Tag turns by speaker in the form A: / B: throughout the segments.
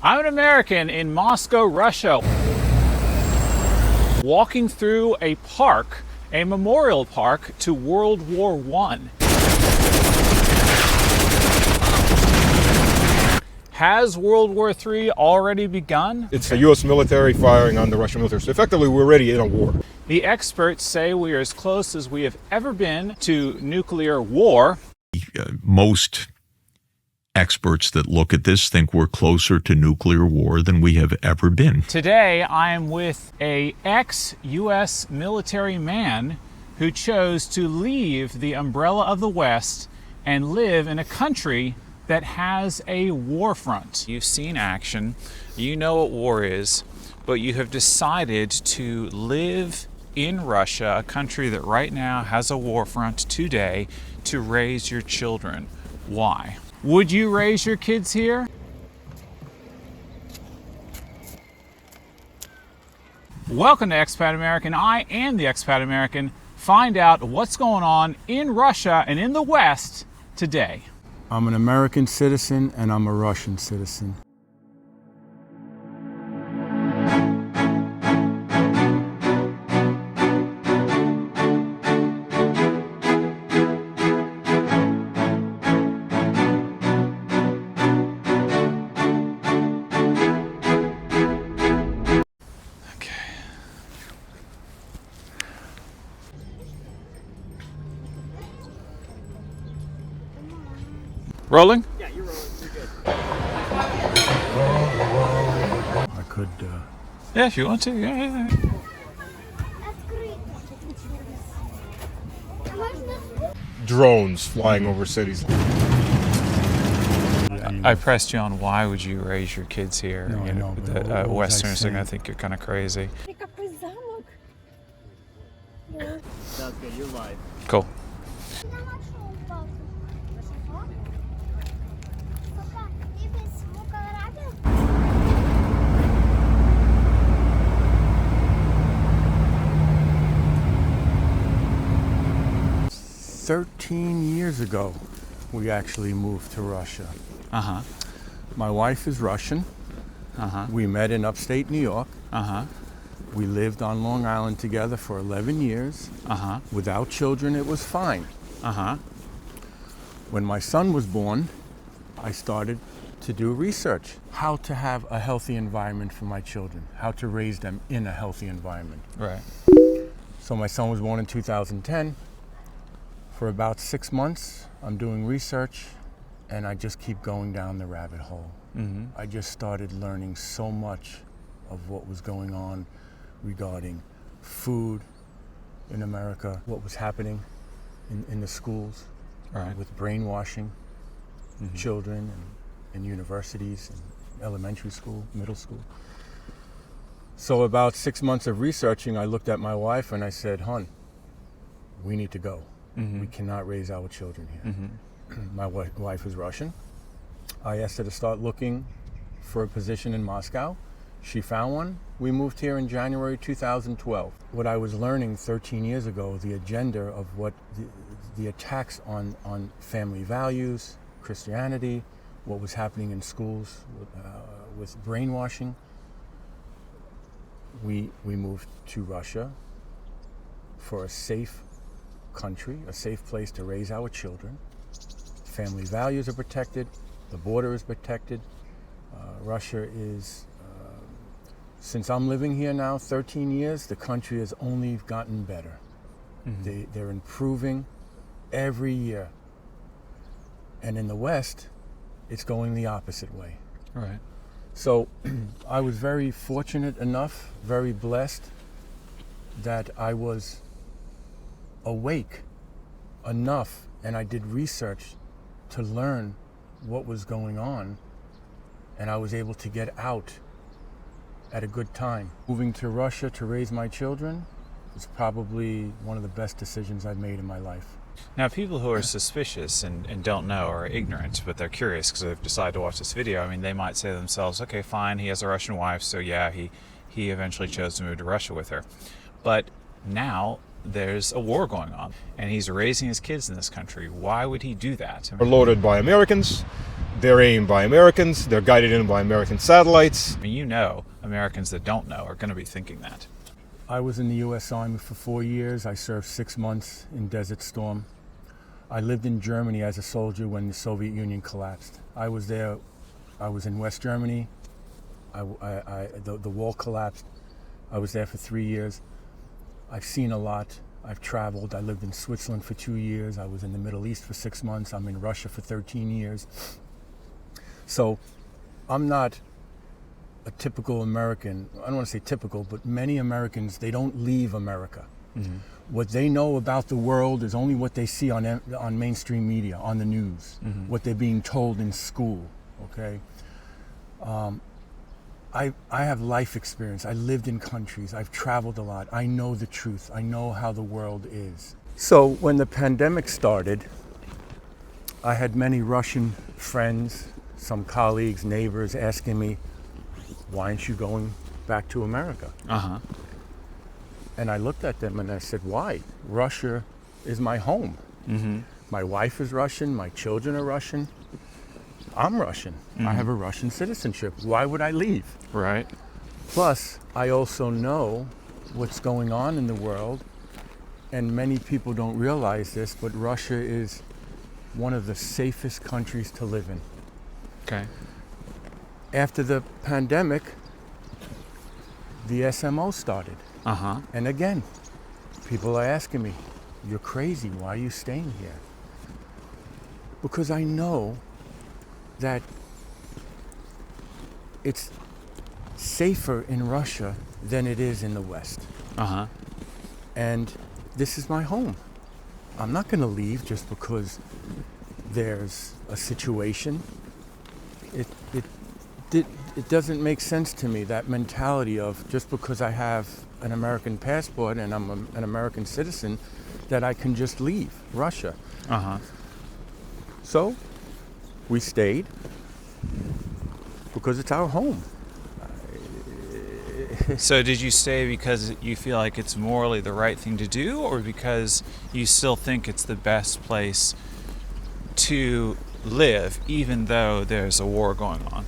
A: I'm an American in Moscow, Russia, walking through a park, a memorial park to World War I. Has World War III already begun?
B: It's the U.S. military firing on the Russian military. So effectively, we're already in a war.
A: The experts say we are as close as we have ever been to nuclear war.
C: Most experts that look at this think we're closer to nuclear war than we have ever been.
A: Today, I am with an ex-U.S. military man who chose to leave the umbrella of the West and live in a country that has a war front. You've seen action, you know what war is, but you have decided to live in Russia, a country that right now has a war front today, to raise your children. Why? Would you raise your kids here? Welcome to Expat American. I am the Expat American. Find out what's going on in Russia and in the West today.
D: I'm an American citizen and I'm a Russian citizen.
A: Rolling?
E: Yeah, you're rolling. You're good.
D: I could,
A: Yeah, if you want to. Yeah.
B: Drones flying over cities.
A: I pressed you on why would you raise your kids here?
D: No, I know, but what was I
A: Westerners are going
D: saying?
A: to think you're kind of crazy.
E: Sounds good. You're live.
A: Cool.
D: "13 years ago, we actually moved to Russia.
A: Uh-huh.
D: My wife is Russian.
A: Uh-huh.
D: We met in upstate New York.
A: Uh-huh.
D: We lived on Long Island together for 11 years.
A: Uh-huh.
D: Without children, it was fine.
A: Uh-huh.
D: When my son was born, I started to do research. How to have a healthy environment for my children. How to raise them in a healthy environment.
A: Right.
D: So my son was born in 2010. For about 6 months, I'm doing research, and I just keep going down the rabbit hole.
A: Mm-hmm.
D: I just started learning so much of what was going on regarding food in America, what was happening in the schools,
A: Right.
D: with brainwashing children in universities and elementary school, middle school. So about 6 months of researching, I looked at my wife and I said, "Hon, we need to go. We cannot raise our children here." My wife is Russian. I asked her to start looking for a position in Moscow. She found one. We moved here in January 2012. What I was learning 13 years ago, the agenda of what the attacks on family values, Christianity, what was happening in schools with brainwashing. We moved to Russia for a safe country, a safe place to raise our children. Family values are protected, the border is protected. Russia is, since I'm living here now 13 years, the country has only gotten better. They're improving every year. And in the West, it's going the opposite way.
A: Right.
D: So I was very fortunate enough, very blessed, that I was awake enough and I did research to learn what was going on, and I was able to get out at a good time. Moving to Russia to raise my children is probably one of the best decisions I've made in my life.
A: Now, people who are suspicious and don't know or are ignorant, but they're curious because they've decided to watch this video, I mean, they might say to themselves, okay, fine, he has a Russian wife, so yeah, he eventually chose to move to Russia with her. But now there's a war going on, and he's raising his kids in this country. Why would he do that?
B: Are loaded by Americans. They're aimed by Americans. They're guided in by American satellites.
A: I mean, you know, Americans that don't know are going to be thinking that.
D: I was in the U.S. Army for 4 years. I served 6 months in Desert Storm. I lived in Germany as a soldier when the Soviet Union collapsed. I was there. I was in West Germany. The wall collapsed. I was there for 3 years. I've seen a lot. I've traveled. I lived in Switzerland for 2 years. I was in the Middle East for 6 months. I'm in Russia for 13 years. So I'm not a typical American. I don't want to say typical, but many Americans, they don't leave America. Mm-hmm. What they know about the world is only what they see on mainstream media, on the news, mm-hmm. what they're being told in school, okay? I have life experience. I lived in countries. I've traveled a lot. I know the truth. I know how the world is. So when the pandemic started, I had many Russian friends, some colleagues, neighbors asking me, why aren't you going back to America? Uh-huh. And I looked at them and I said, why? Russia is my home. Mm-hmm. My wife is Russian. My children are Russian. I'm Russian. Mm-hmm. I have a Russian citizenship. Why would I leave?
A: Right.
D: Plus, I also know what's going on in the world, and many people don't realize this, but Russia is one of the safest countries to live in.
A: Okay.
D: After the pandemic, the SMO started.
A: Uh-huh.
D: And again, people are asking me, you're crazy, why are you staying here? Because I know that it's safer in Russia than it is in the West. Uh-huh. And this is my home. I'm not going to leave just because there's a situation. It doesn't make sense to me, that mentality of just because I have an American passport and I'm an American citizen, that I can just leave Russia. Uh-huh. So we stayed because it's our home.
A: So did you stay because you feel like it's morally the right thing to do, or because you still think it's the best place to live, even though there's a war going on?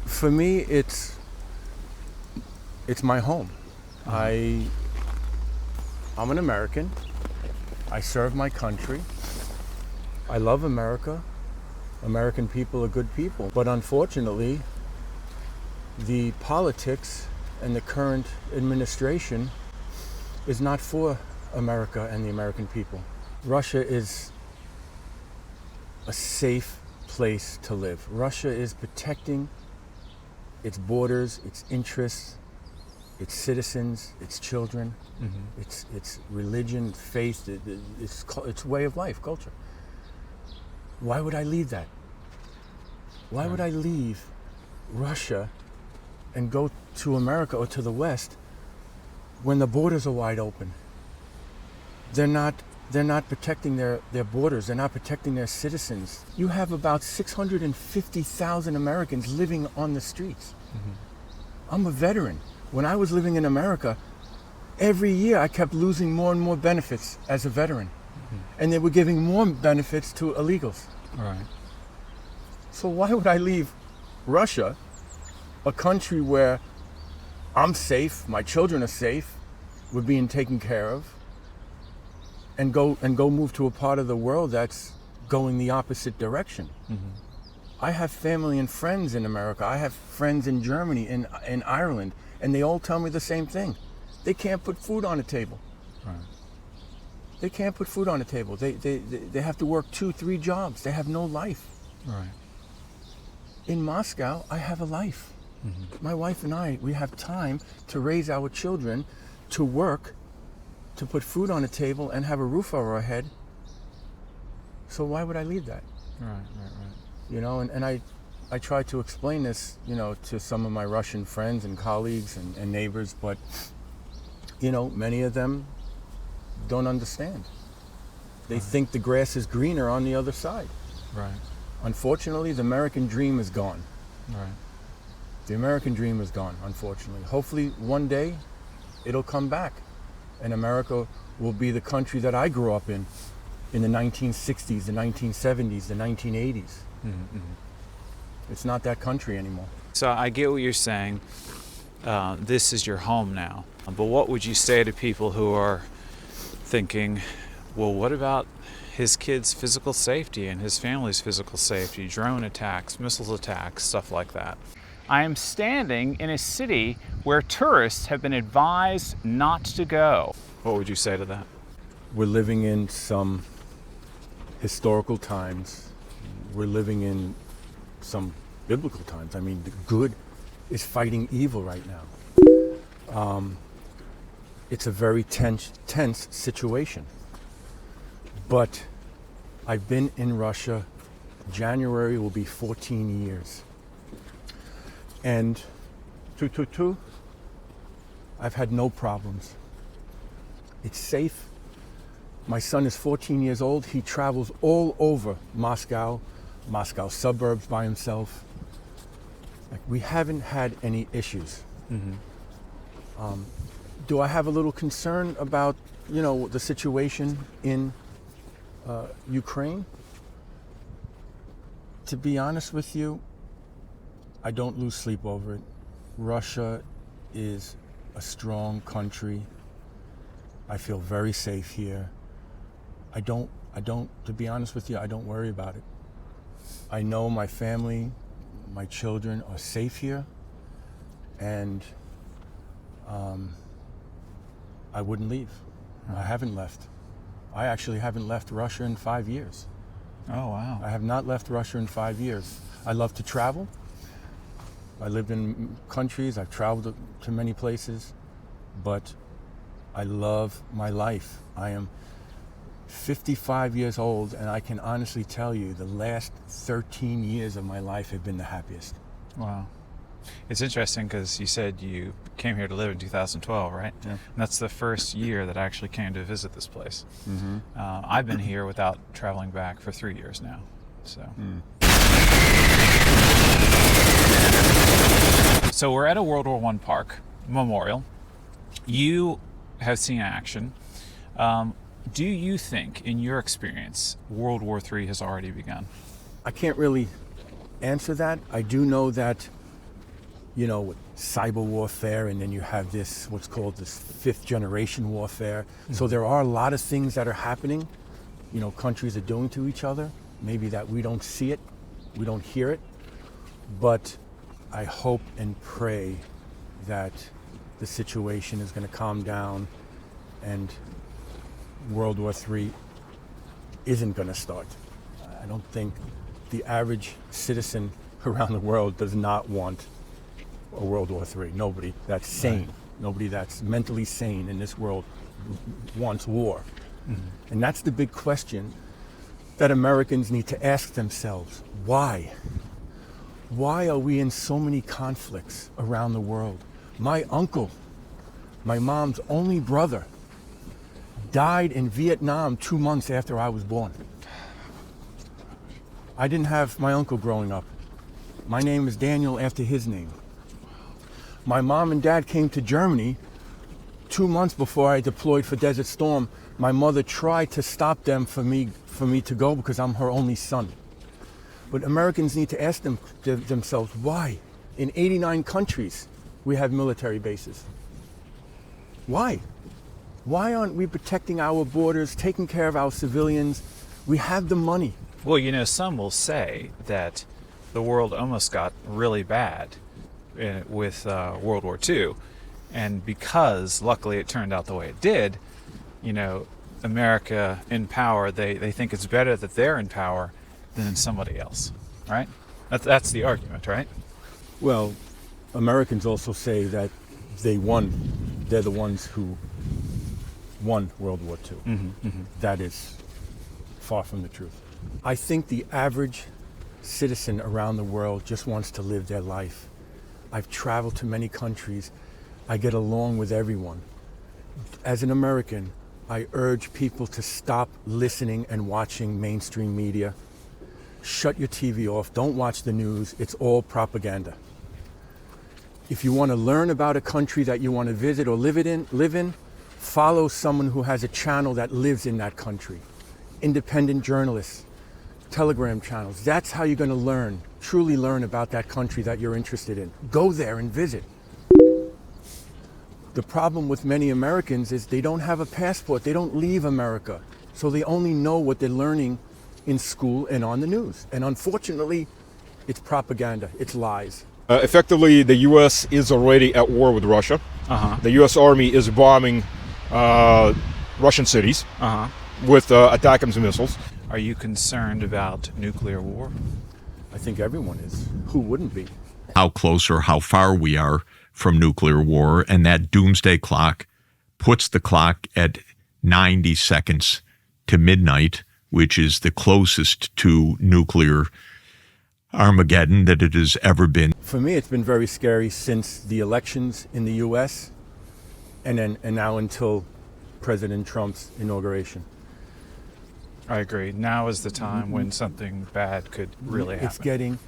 D: For me, it's my home. I'm an American. I serve my country. I love America. American people are good people. But unfortunately, the politics and the current administration is not for America and the American people. Russia is a safe place to live. Russia is protecting its borders, its interests, its citizens, its children, mm-hmm. its religion, faith, its way of life, culture. Why would I leave that? Why would I leave Russia and go to America or to the West when the borders are wide open? They're not protecting their borders. They're not protecting their citizens. You have about 650,000 Americans living on the streets. Mm-hmm. I'm a veteran. When I was living in America, every year I kept losing more and more benefits as a veteran. Mm-hmm. And they were giving more benefits to illegals.
A: All right.
D: So why would I leave Russia, a country where I'm safe, my children are safe, we're being taken care of, and go move to a part of the world that's going the opposite direction? Mm-hmm. I have family and friends in America. I have friends in Germany, in Ireland, and they all tell me the same thing. They can't put food on the table. Right. They can't put food on the table. They have to work 2-3 jobs. They have no life.
A: Right.
D: In Moscow, I have a life. Mm-hmm. My wife and I, we have time to raise our children, to work, to put food on the table and have a roof over our head. So why would I leave that?
A: Right.
D: You know, and I try to explain this, you know, to some of my Russian friends and colleagues and neighbors, but, you know, many of them don't understand. They think the grass is greener on the other side.
A: Right.
D: Unfortunately, the American dream is gone.
A: Right.
D: The American dream is gone, unfortunately. Hopefully, one day, it'll come back, and America will be the country that I grew up in, in the 1960s, the 1970s, the 1980s. It's not that country anymore.
A: So I get what you're saying. This is your home now. But what would you say to people who are thinking, well, what about his kids' physical safety and his family's physical safety, drone attacks, missiles attacks, stuff like that? I am standing in a city where tourists have been advised not to go. What would you say to that?
D: We're living in some historical times. We're living in some biblical times. I mean, the good is fighting evil right now. It's a very tense situation. But I've been in Russia. January will be 14 years. And I've had no problems. It's safe. My son is 14 years old. He travels all over Moscow suburbs by himself. Like, we haven't had any issues. Do I have a little concern about, the situation in Ukraine? To be honest with you, I don't lose sleep over it. Russia is a strong country. I feel very safe here. To be honest with you, I don't worry about it. I know my family, my children are safe here, and I wouldn't leave. I haven't left. I actually haven't left Russia in 5 years.
A: Oh, wow.
D: I have not left Russia in 5 years. I love to travel. I lived in countries, I've traveled to many places, but I love my life. I am 55 years old, and I can honestly tell you the last 13 years of my life have been the happiest.
A: Wow. It's interesting because you said you came here to live in 2012, right?
D: Yeah.
A: And that's the first year that I actually came to visit this place. I've been here without traveling back for 3 years now. So. So we're at a World War I park memorial. You have seen action. Do you think, in your experience, World War III has already begun?
D: I can't really answer that. I do know that, with cyber warfare, and then you have what's called this fifth generation warfare. So there are a lot of things that are happening, countries are doing to each other. Maybe that we don't see it, we don't hear it, but I hope and pray that the situation is going to calm down and World War III isn't going to start. I don't think the average citizen around the world does not want a World War III. Nobody that's sane, nobody that's mentally sane in this world wants war. And that's the big question that Americans need to ask themselves. Why? Why are we in so many conflicts around the world? My uncle, my mom's only brother, died in Vietnam 2 months after I was born. I didn't have my uncle growing up. My name is Daniel after his name. My mom and dad came to Germany 2 months before I deployed for Desert Storm. My mother tried to stop them for me to go because I'm her only son. But Americans need to ask themselves why. In 89 countries, we have military bases. Why? Why aren't we protecting our borders, taking care of our civilians? We have the money.
A: Well, some will say that the world almost got really bad with World War II. And because, luckily, it turned out the way it did, America in power, they think it's better that they're in power than somebody else, right? That's the argument, right?
D: Well, Americans also say that they won. They're the ones who won World War II. That is far from the truth. I think the average citizen around the world just wants to live their life. I've traveled to many countries. I get along with everyone. As an American, I urge people to stop listening and watching mainstream media. Shut your TV off. Don't watch the news. It's all propaganda. If you want to learn about a country that you want to visit or live in, follow someone who has a channel that lives in that country. independent journalists, Telegram channels. That's how you're going to truly learn about that country that you're interested in. Go there and visit. The problem with many Americans is they don't have a passport. They don't leave America. So they only know what they're learning in school and on the news. And unfortunately, it's propaganda. It's lies.
B: Effectively, the U.S. is already at war with Russia. The U.S. Army is bombing Russian cities with ATACMS missiles.
A: Are you concerned about nuclear war?
D: I think everyone is. Who wouldn't be?
C: How close or how far we are from nuclear war, and that doomsday clock puts the clock at 90 seconds to midnight, which is the closest to nuclear Armageddon that it has ever been.
D: For me, it's been very scary since the elections in the U.S. and now until President Trump's inauguration.
A: I agree. Now is the time when something bad could really happen.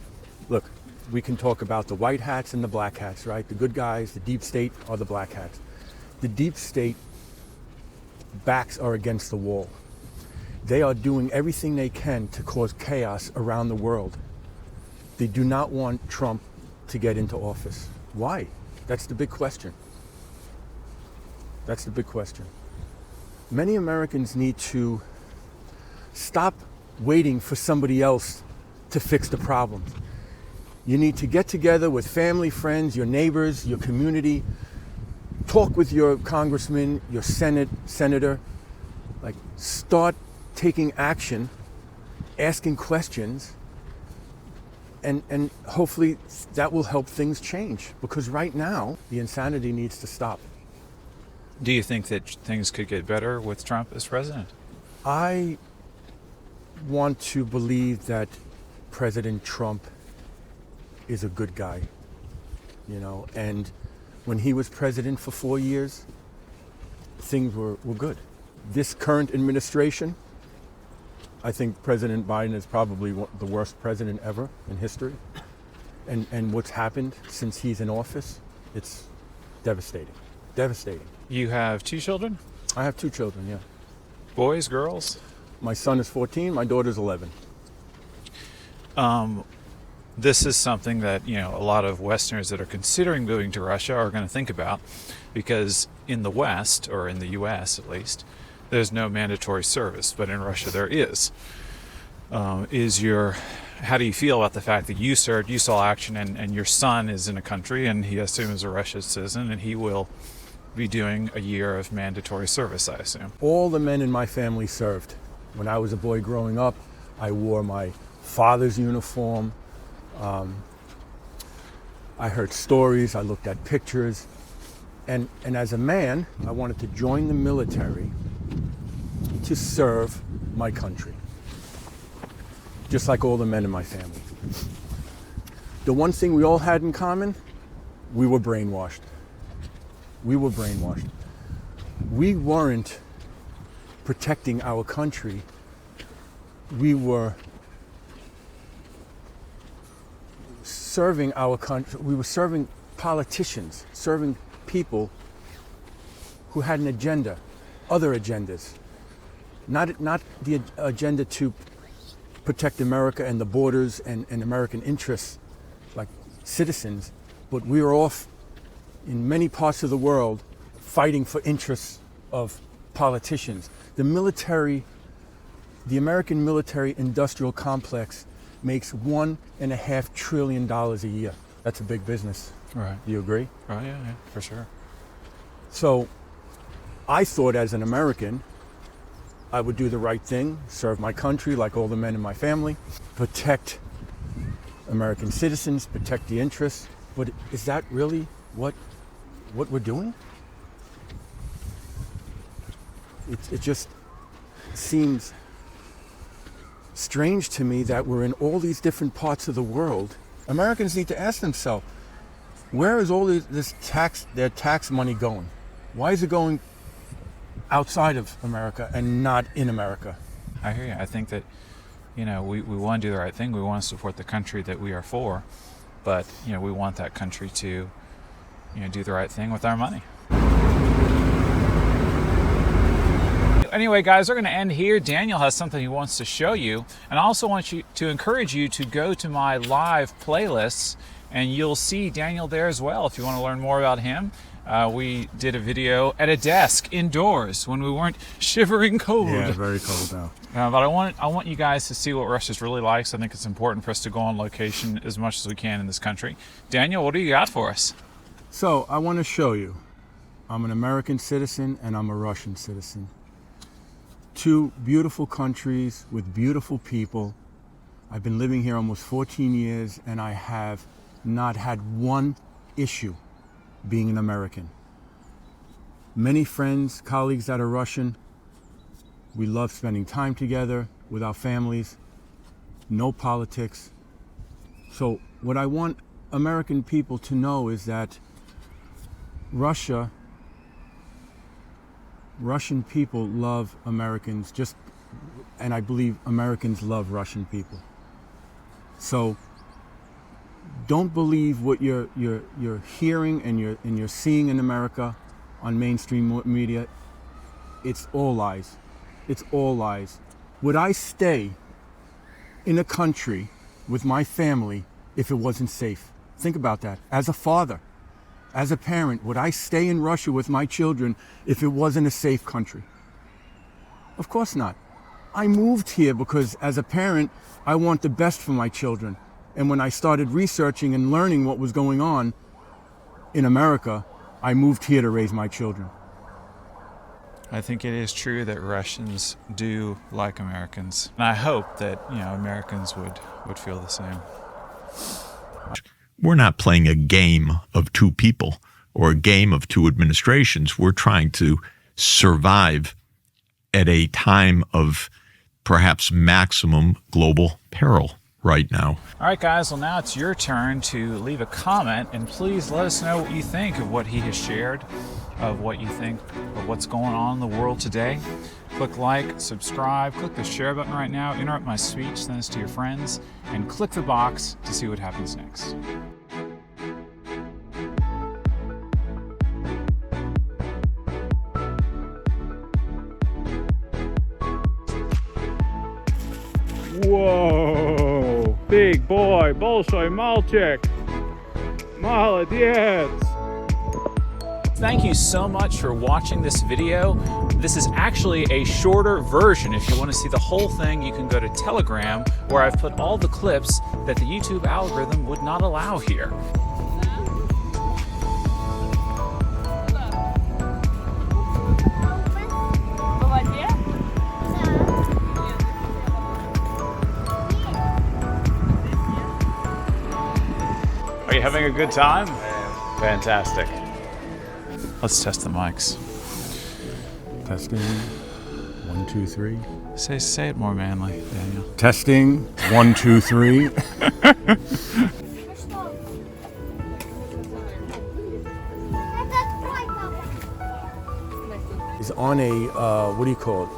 D: Look, we can talk about the white hats and the black hats, right? The good guys, the deep state, are the black hats. The deep state backs are against the wall. They are doing everything they can to cause chaos around the world. They do not want Trump to get into office. Why? That's the big question. That's the big question. Many Americans need to stop waiting for somebody else to fix the problems. You need to get together with family, friends, your neighbors, your community, talk with your congressman, your senator, like start taking action, asking questions, and hopefully that will help things change, because right now the insanity needs to stop.
A: Do you think that things could get better with Trump as president?
D: I want to believe that President Trump is a good guy, and when he was president for 4 years, things were good. This current administration, I think President Biden is probably the worst president ever in history. And what's happened since he's in office, it's devastating. Devastating.
A: You have 2 children?
D: I have 2 children, yeah.
A: Boys, girls?
D: My son is 14, my daughter's 11.
A: This is something that, a lot of Westerners that are considering moving to Russia are going to think about, because in the West, or in the U.S. at least, there's no mandatory service, but in Russia there is. How do you feel about the fact that you served, you saw action, and your son is in a country, and he, I assume, is a Russian citizen, and he will be doing a year of mandatory service, I assume?
D: All the men in my family served. When I was a boy growing up, I wore my father's uniform. I heard stories, I looked at pictures, and as a man, I wanted to join the military to serve my country, just like all the men in my family. The one thing we all had in common, we were brainwashed. We were brainwashed. We weren't protecting our country. We were serving our country. We were serving politicians, serving people who had an agenda, other agendas. Not the agenda to protect America and the borders and American interests like citizens, but we were off in many parts of the world fighting for interests of politicians. The military, the American military industrial complex makes $1.5 trillion a year. That's a big business.
A: Right.
D: Do you agree?
A: Oh, yeah, for sure.
D: So I thought as an American, I would do the right thing, serve my country like all the men in my family, protect American citizens, protect the interests. But is that really what we're doing? It just seems strange to me that we're in all these different parts of the world. Americans need to ask themselves, where is all their tax money going? Why is it going outside of America and not in America?
A: I hear you. I think that, we want to do the right thing. We want to support the country that we are for, but, we want that country to, do the right thing with our money. anyway, guys, we're going to end here. Daniel has something he wants to show you. And I also want you to encourage you to go to my live playlists, and you'll see Daniel there as well if you want to learn more about him. We did a video at a desk indoors when we weren't shivering cold.
D: Yeah, very cold now.
A: But I want you guys to see what Russia's really like. So I think it's important for us to go on location as much as we can in this country. Daniel, what do you got for us?
D: So I want to show you. I'm an American citizen and I'm a Russian citizen. Two beautiful countries with beautiful people. I've been living here almost 14 years and I have not had one issue being an American. Many friends, colleagues that are Russian, we love spending time together with our families, no politics. So what I want American people to know is that Russian people love Americans and I believe Americans love Russian people. So don't believe what you're hearing and you're seeing in America on mainstream media. It's all lies. It's all lies. Would I stay in a country with my family if it wasn't safe? Think about that. As a father, as a parent, would I stay in Russia with my children if it wasn't a safe country? Of course not. I moved here because as a parent, I want the best for my children. And when I started researching and learning what was going on in America, I moved here to raise my children.
A: I think it is true that Russians do like Americans. And I hope that, Americans would feel the same.
C: We're not playing a game of two people or a game of two administrations. We're trying to survive at a time of perhaps maximum global peril right now.
A: All right, guys, well, now it's your turn to leave a comment, and please let us know what you think of what he has shared, of what you think of what's going on in the world today. Click like, subscribe, click the share button right now, interrupt my speech, send this to your friends, and click the box to see what happens next.
F: Whoa! Big boy, Bolshoi Malchik! Молодец!
A: Thank you so much for watching this video. This is actually a shorter version. If you want to see the whole thing, you can go to Telegram, where I've put all the clips that the YouTube algorithm would not allow here. Are you having a good time? Fantastic. Let's test the mics.
D: Testing, 1, 2, 3.
A: Say it more manly, Daniel.
D: Testing, 1, 2, 3. It's on a, what do you call it?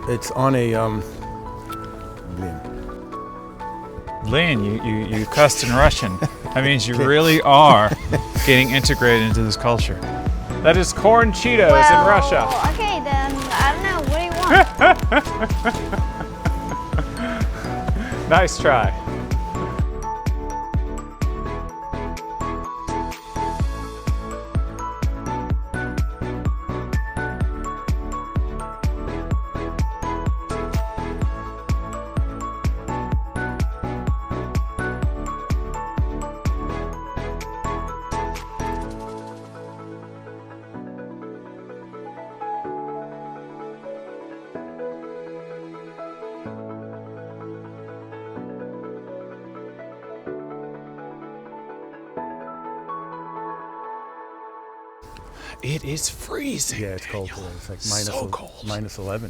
D: It's on a,
A: Lynn, you cussed in Russian. That means you really are getting integrated into this culture. That is corn Cheetos in Russia.
G: Okay, then, I don't know. What do you want?
A: Nice try. It is freezing.
D: Yeah, it's cold today. It's like
A: So cold.
D: -11.